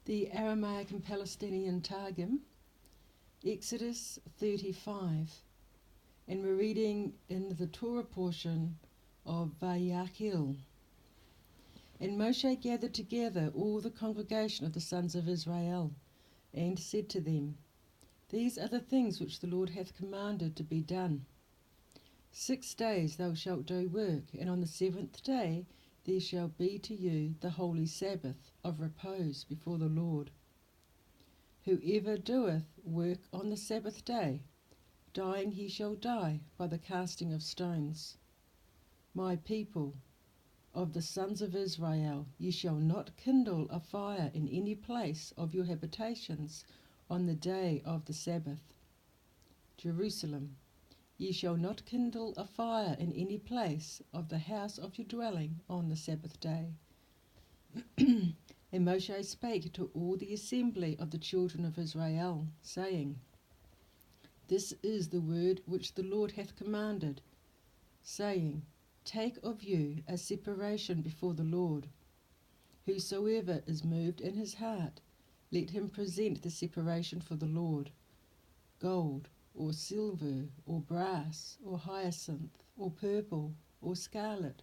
The Aramaic and Palestinian Targum, Exodus 35, and we're reading in the Torah portion of Vayachil. And Moshe gathered together all the congregation of the sons of Israel, and said to them, These are the things which the Lord hath commanded to be done. 6 days thou shalt do work, and on the 7th day there shall be to you the holy Sabbath of repose before the Lord. Whoever doeth work on the Sabbath day, dying he shall die by the casting of stones. My people, of the sons of Israel, ye shall not kindle a fire in any place of your habitations on the day of the Sabbath. Jerusalem, ye shall not kindle a fire in any place of the house of your dwelling on the Sabbath day. And Moshe spake to all the assembly of the children of Israel, saying, This is the word which the Lord hath commanded, saying, Take of you a separation before the Lord. Whosoever is moved in his heart, let him present the separation for the Lord, gold, or silver, or brass, or hyacinth, or purple, or scarlet,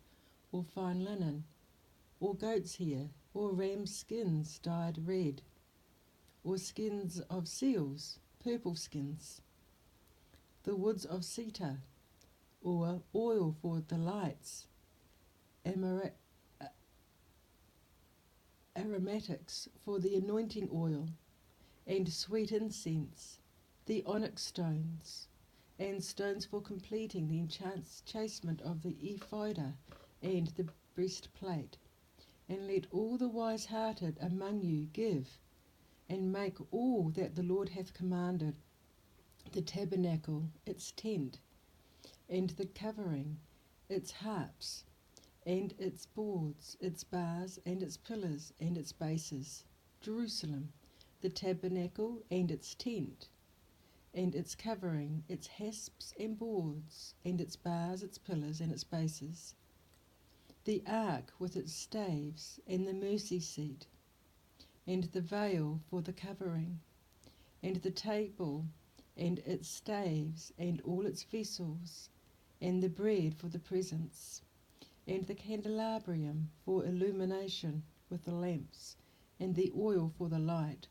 or fine linen, or goat's hair, or ram's skins dyed red, or skins of seals, purple skins, the woods of cedar, or oil for the lights, aromatics for the anointing oil, and sweet incense, the onyx stones, and stones for completing the enchantment of the ephod and the breastplate. And let all the wise-hearted among you give, and make all that the Lord hath commanded, the tabernacle, its tent, and the covering, its harps, and its boards, its bars, and its pillars, and its bases. Jerusalem, the tabernacle, and its tent, and its covering, its hasps and boards, and its bars, its pillars, and its bases. The ark with its staves, and the mercy seat, and the veil for the covering, and the table, and its staves, and all its vessels, and the bread for the presence, and the candelabrum for illumination with the lamps, and the oil for the light,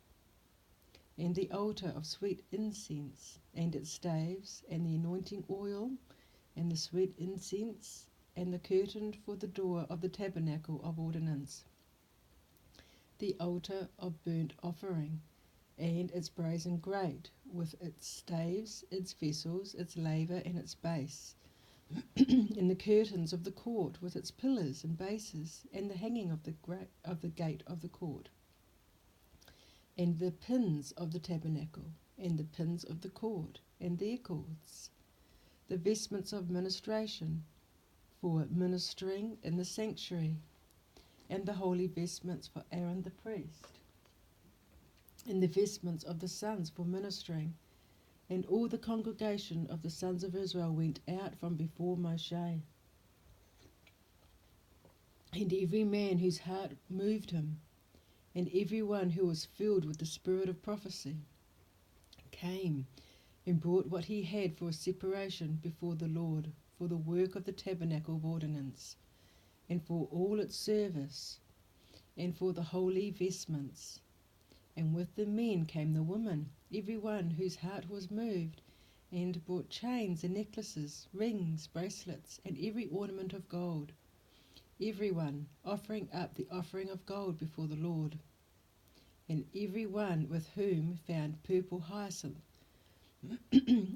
and the altar of sweet incense, and its staves, and the anointing oil, and the sweet incense, and the curtain for the door of the tabernacle of ordinance, the altar of burnt offering, and its brazen grate, with its staves, its vessels, its laver, and its base, and the curtains of the court, with its pillars and bases, and the hanging of the gate of the court, and the pins of the tabernacle, and the pins of the court, and their cords, the vestments of ministration, for ministering in the sanctuary, and the holy vestments for Aaron the priest, and the vestments of the sons for ministering. And all the congregation of the sons of Israel went out from before Moshe. And every man whose heart moved him, and every one who was filled with the spirit of prophecy, came and brought what he had for a separation before the Lord, for the work of the tabernacle of ordinance, and for all its service, and for the holy vestments. And with the men came the women, every one whose heart was moved, and brought chains and necklaces, rings, bracelets, and every ornament of gold, every one offering up the offering of gold before the Lord. And every one with whom found purple hyacinth,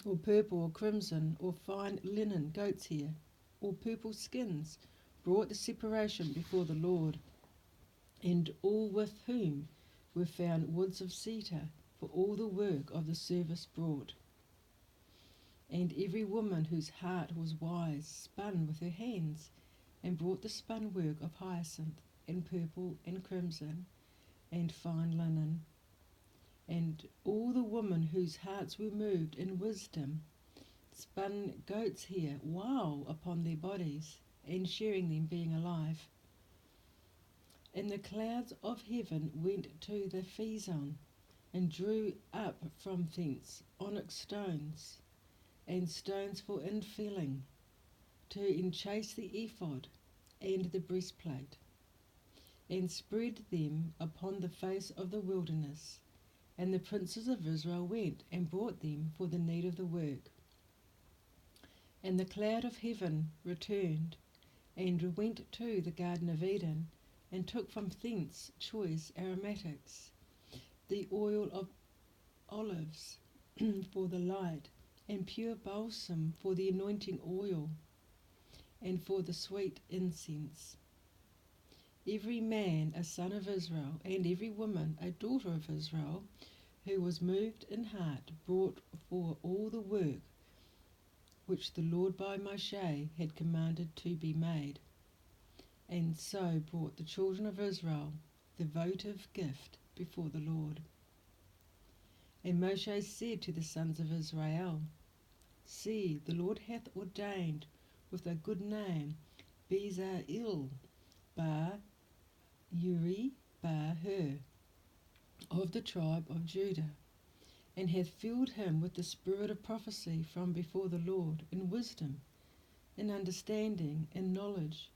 or purple or crimson, or fine linen, goat's hair, or purple skins, brought the separation before the Lord. And all with whom were found woods of cedar, for all the work of the service brought. And every woman whose heart was wise spun with her hands, and brought the spun work of hyacinth, and purple, and crimson, and fine linen. And all the women whose hearts were moved in wisdom spun goat's hair wool upon their bodies, and sharing them being alive. And the clouds of heaven went to the Phaezon, and drew up from thence onyx stones, and stones for infilling, to enchase the ephod and the breastplate, and spread them upon the face of the wilderness. And the princes of Israel went and brought them for the need of the work. And the cloud of heaven returned, and went to the Garden of Eden, and took from thence choice aromatics, the oil of olives for the light, and pure balsam for the anointing oil, and for the sweet incense. Every man a son of Israel, and every woman a daughter of Israel, who was moved in heart, brought for all the work which the Lord by Moshe had commanded to be made. And so brought the children of Israel the votive gift before the Lord. And Moshe said to the sons of Israel, See, the Lord hath ordained with a good name Bezalel bar Uri bar Hur, of the tribe of Judah, and hath filled him with the spirit of prophecy from before the Lord, in wisdom, in understanding, in knowledge,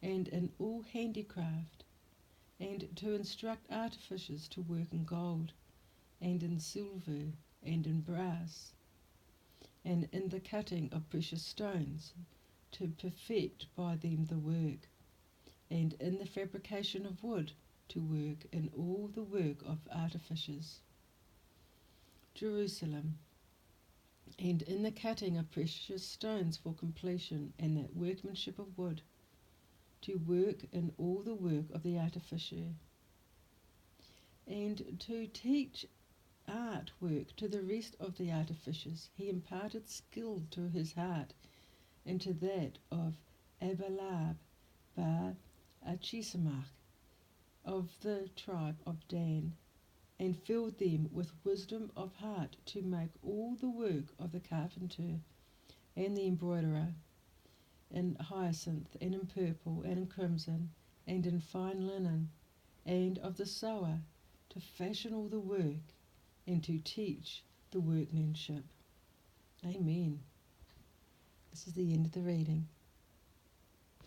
and in all handicraft, and to instruct artificers to work in gold, and in silver, and in brass, and in the cutting of precious stones, to perfect by them the work, and in the fabrication of wood, to work in all the work of artificers. Jerusalem, and in the cutting of precious stones for completion, and that workmanship of wood, to work in all the work of the artificer, and to teach art work to the rest of the artificers. He imparted skill to his heart, and to that of Abalab bar Achisamach, of the tribe of Dan, and filled them with wisdom of heart to make all the work of the carpenter and the embroiderer, in hyacinth, and in purple, and in crimson, and in fine linen, and of the sewer, to fashion all the work, and to teach the workmanship. Amen. This is the end of the reading.